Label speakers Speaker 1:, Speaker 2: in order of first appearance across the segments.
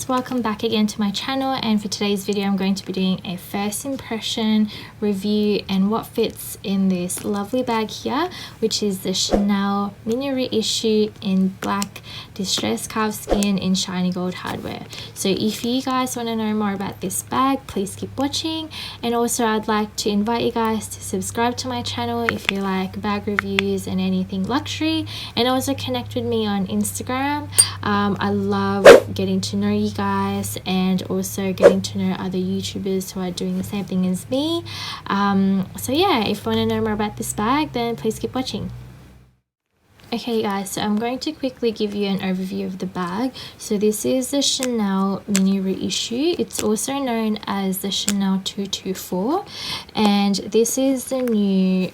Speaker 1: guys, welcome back again to my channel, and for today's video I'm going to be doing a first impression review and what fits in this lovely bag here, which is the Chanel mini reissue in black distressed calfskin in shiny gold hardware. So if you guys want to know more about this bag, please keep watching, and also I'd like to invite you guys to subscribe to my channel if you like bag reviews and anything luxury, and also connect with me on Instagram. I love getting to know you guys and also getting to know other YouTubers who are doing the same thing as me. So yeah, if you want to know more about this bag, then please keep watching. Okay guys, so I'm going to quickly give you an overview of the bag. So this is the Chanel mini reissue. It's also known as the Chanel 224, and this is the new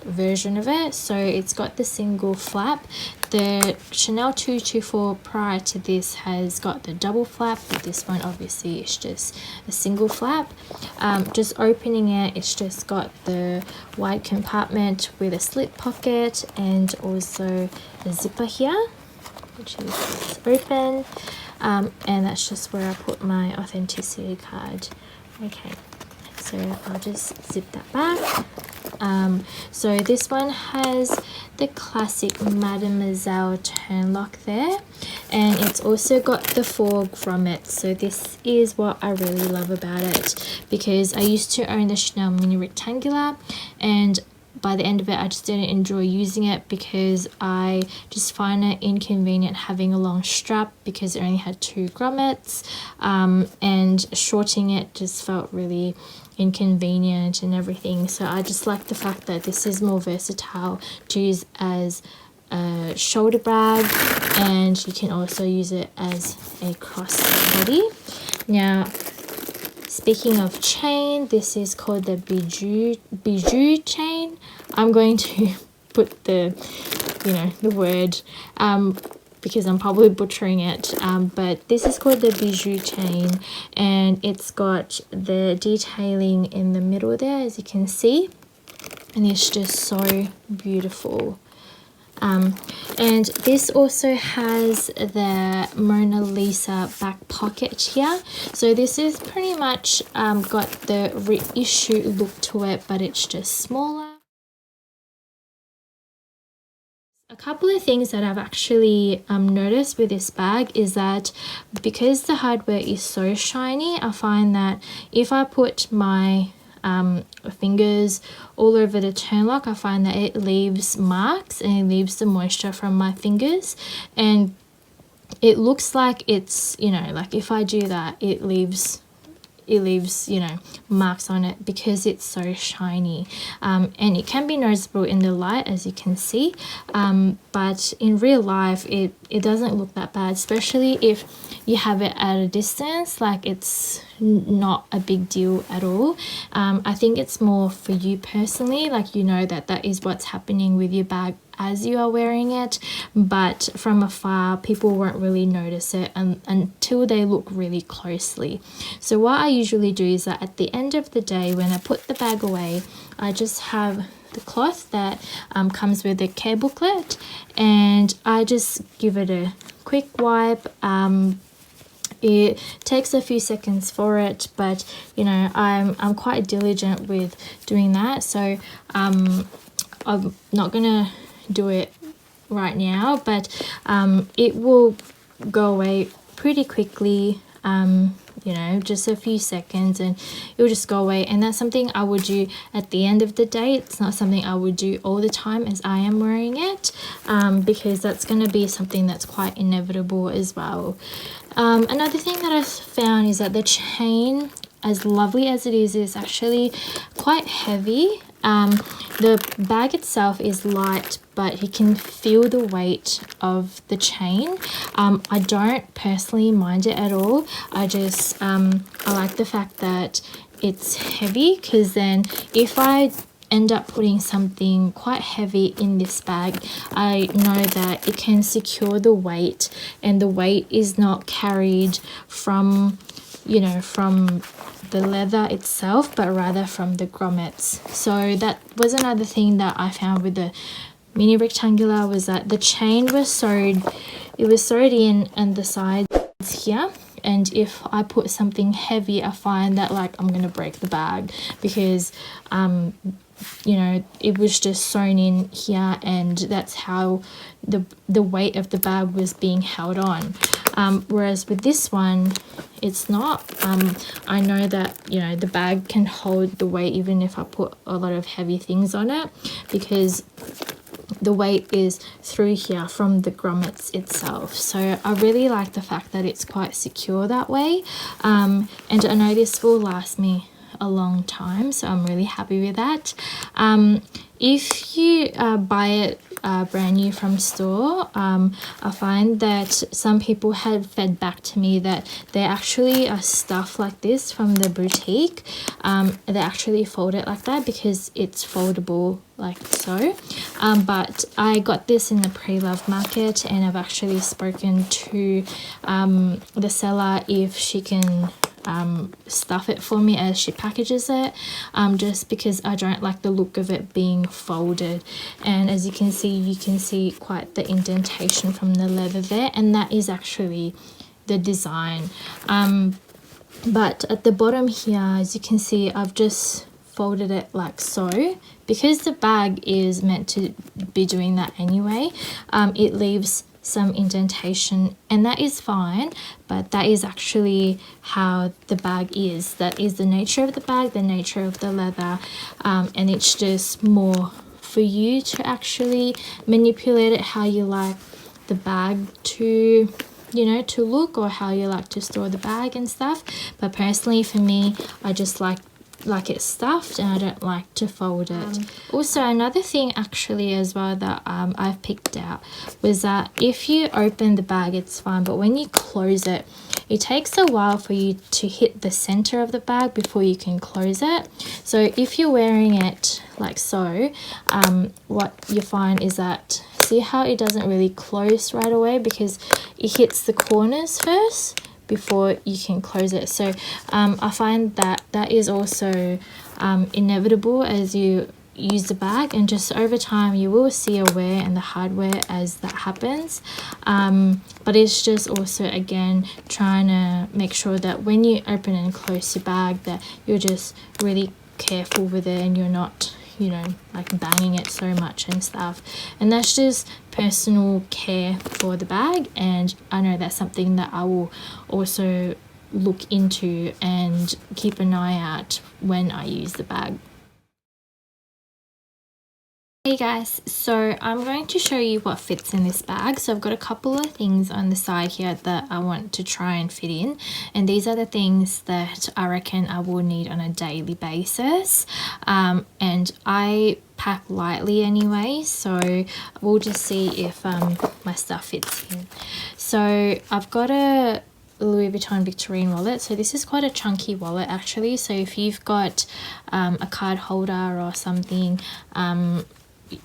Speaker 1: version of it. So it's got the single flap. The Chanel 224 prior to this has got the double flap, but this one obviously is just a single flap. Just opening it, it's just got the wide compartment with a slip pocket and also a zipper here, which is just open, and that's just where I put my authenticity card. Okay, so I'll just zip that back. So this one has the classic Mademoiselle turn lock there, and it's also got the 4 grommets. So this is what I really love about it, because I used to own the Chanel mini rectangular, and by the end of it I just didn't enjoy using it because I just find it inconvenient having a long strap because it only had 2 grommets, and shorting it just felt really inconvenient and everything. So I just like the fact that this is more versatile to use as a shoulder bag, and you can also use it as a crossbody. Now, speaking of chain, this is called the bijou chain. I'm going to put the word because I'm probably butchering it, but this is called the bijou chain, and it's got the detailing in the middle there, as you can see, and it's just so beautiful. And this also has the Mona Lisa back pocket here. So this is pretty much got the reissue look to it, but it's just smaller. A couple of things that I've actually noticed with this bag is that because the hardware is so shiny, I find that if I put my fingers all over the turn lock, I find that it leaves marks and it leaves the moisture from my fingers, and it looks like it's, like if I do that, it leaves marks on it because it's so shiny, and it can be noticeable in the light, as you can see, but in real life it doesn't look that bad, especially if you have it at a distance. Like, it's not a big deal at all. I think it's more for you personally, like that is what's happening with your bag as you are wearing it, but from afar people won't really notice it until they look really closely. So what I usually do is that at the end of the day, when I put the bag away, I just have the cloth that comes with a care booklet, and I just give it a quick wipe. It takes a few seconds for it, but I'm quite diligent with doing that, so I'm not gonna do it right now, but it will go away pretty quickly, just a few seconds, and it will just go away. And that's something I would do at the end of the day. It's not something I would do all the time as I am wearing it, because that's going to be something that's quite inevitable as well. Another thing that I found is that the chain, as lovely as it is actually quite heavy. The bag itself is light, but you can feel the weight of the chain. I don't personally mind it at all. I just I like the fact that it's heavy, because then if I end up putting something quite heavy in this bag, I know that it can secure the weight, and the weight is not carried from the leather itself, but rather from the grommets. So that was another thing that I found with the mini rectangular, was that the chain was sewed in and the sides here, and if I put something heavy, I find that like I'm gonna break the bag because you know, it was just sewn in here, and that's how the weight of the bag was being held on. Whereas with this one, it's not. I know that, you know, the bag can hold the weight even if I put a lot of heavy things on it, because the weight is through here from the grommets itself. So I really like the fact that it's quite secure that way, and I know this will last me a long time, so I'm really happy with that. If you buy it brand new from store, I find that some people had fed back to me that they actually are stuff like this from the boutique. They actually fold it like that because it's foldable like so. But I got this in the pre-loved market, and I've actually spoken to the seller if she can stuff it for me as she packages it, just because I don't like the look of it being folded. And as you can see quite the indentation from the leather there, and that is actually the design. But at the bottom here, as you can see, I've just folded it like so, because the bag is meant to be doing that anyway. It leaves some indentation, and that is fine, but that is actually how the bag is. That is the nature of the bag, the nature of the leather, and it's just more for you to actually manipulate it how you like the bag to, you know, to look, or how you like to store the bag and stuff. But personally for me, I just like it stuffed, and I don't like to fold it. Also, another thing actually as well that I've picked out was that if you open the bag, it's fine, but when you close it, it takes a while for you to hit the center of the bag before you can close it. So if you're wearing it like so, what you find is that, see how it doesn't really close right away because it hits the corners first before you can close it. So I find that that is also inevitable as you use the bag, and just over time you will see a wear and the hardware as that happens. But it's just also, again, trying to make sure that when you open and close your bag that you're just really careful with it, and you're not, you know, like banging it so much and stuff. And that's just personal care for the bag, and I know that's something that I will also look into and keep an eye out when I use the bag. Hey guys, so I'm going to show you what fits in this bag. So I've got a couple of things on the side here that I want to try and fit in, and these are the things that I reckon I will need on a daily basis, and I pack lightly anyway, so we'll just see if my stuff fits in. So I've got a Louis Vuitton Victorine wallet. So this is quite a chunky wallet actually, so if you've got a card holder or something,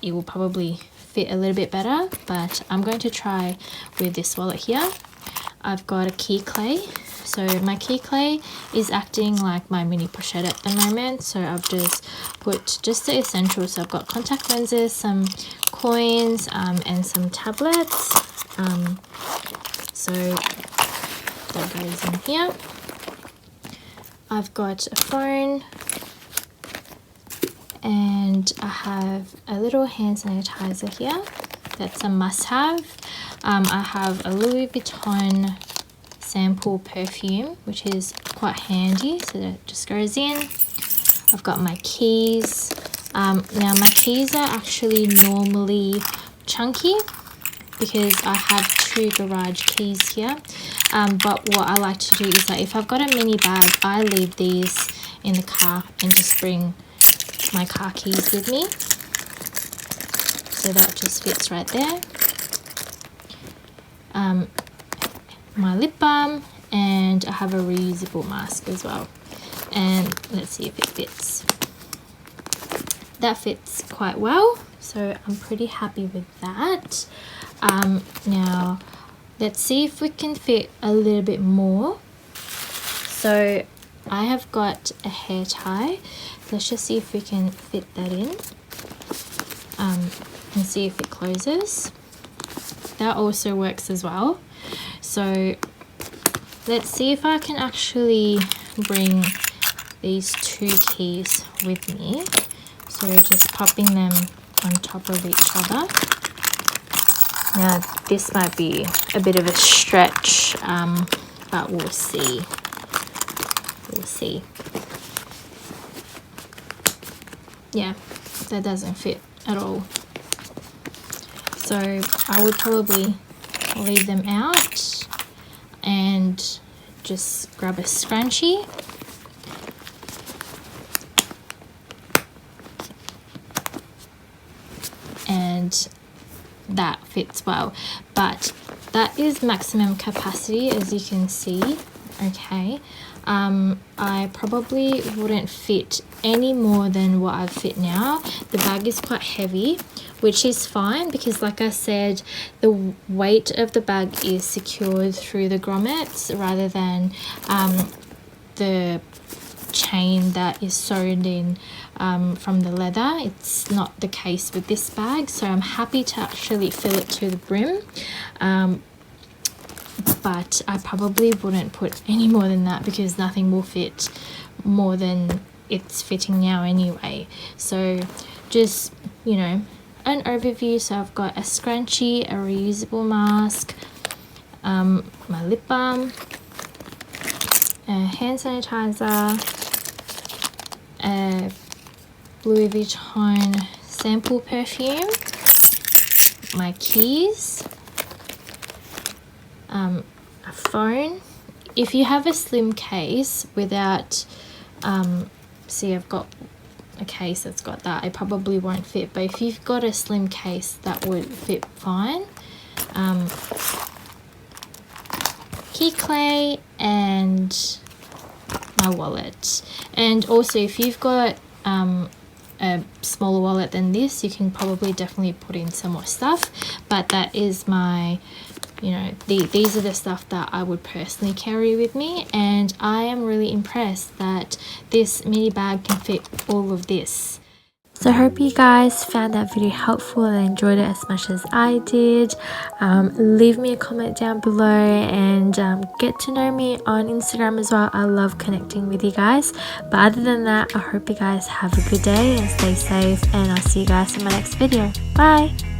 Speaker 1: it will probably fit a little bit better, but I'm going to try with this wallet here. I've got a key clay. So my key clay is acting like my mini pochette at the moment, so I've just put just the essentials. So I've got contact lenses, some coins, and some tablets. So that goes in here. I've got a phone, and I have a little hand sanitizer here. That's a must-have. I have a Louis Vuitton sample perfume, which is quite handy, so that just goes in. I've got my keys. Now my keys are actually normally chunky because I have 2 garage keys here, but what I like to do is that if I've got a mini bag, I leave these in the car and just bring my car keys with me, so that just fits right there. My lip balm, and I have a reusable mask as well, and let's see if it fits. That fits quite well, so I'm pretty happy with that. Now let's see if we can fit a little bit more. So I have got a hair tie. Let's just see if we can fit that in, and see if it closes. That also works as well. So let's see if I can actually bring these 2 keys with me. So just popping them on top of each other. Now this might be a bit of a stretch, but we'll see. We'll see. Yeah, that doesn't fit at all. So I would probably leave them out and just grab a scrunchie. And that fits well, but that is maximum capacity, as you can see. Okay, I probably wouldn't fit any more than what I fit now. The bag is quite heavy, which is fine because, like I said, the weight of the bag is secured through the grommets rather than the chain that is sewn in from the leather. It's not the case with this bag, so I'm happy to actually fill it to the brim, but I probably wouldn't put any more than that because nothing will fit more than it's fitting now anyway. So just, you know, an overview. So I've got a scrunchie, a reusable mask, my lip balm, a hand sanitizer, a Louis Vuitton sample perfume, my keys, a phone. If you have a slim case without, see, I've got a case that's got that, it probably won't fit, but if you've got a slim case, that would fit fine. Key clay and my wallet. And also, if you've got a smaller wallet than this, you can probably definitely put in some more stuff, but that is my, you know, these are the stuff that I would personally carry with me, and I am really impressed that this mini bag can fit all of this. So I hope you guys found that video helpful and enjoyed it as much as I did. Leave me a comment down below and get to know me on Instagram as well. I love connecting with you guys. But other than that, I hope you guys have a good day and stay safe, and I'll see you guys in my next video. Bye!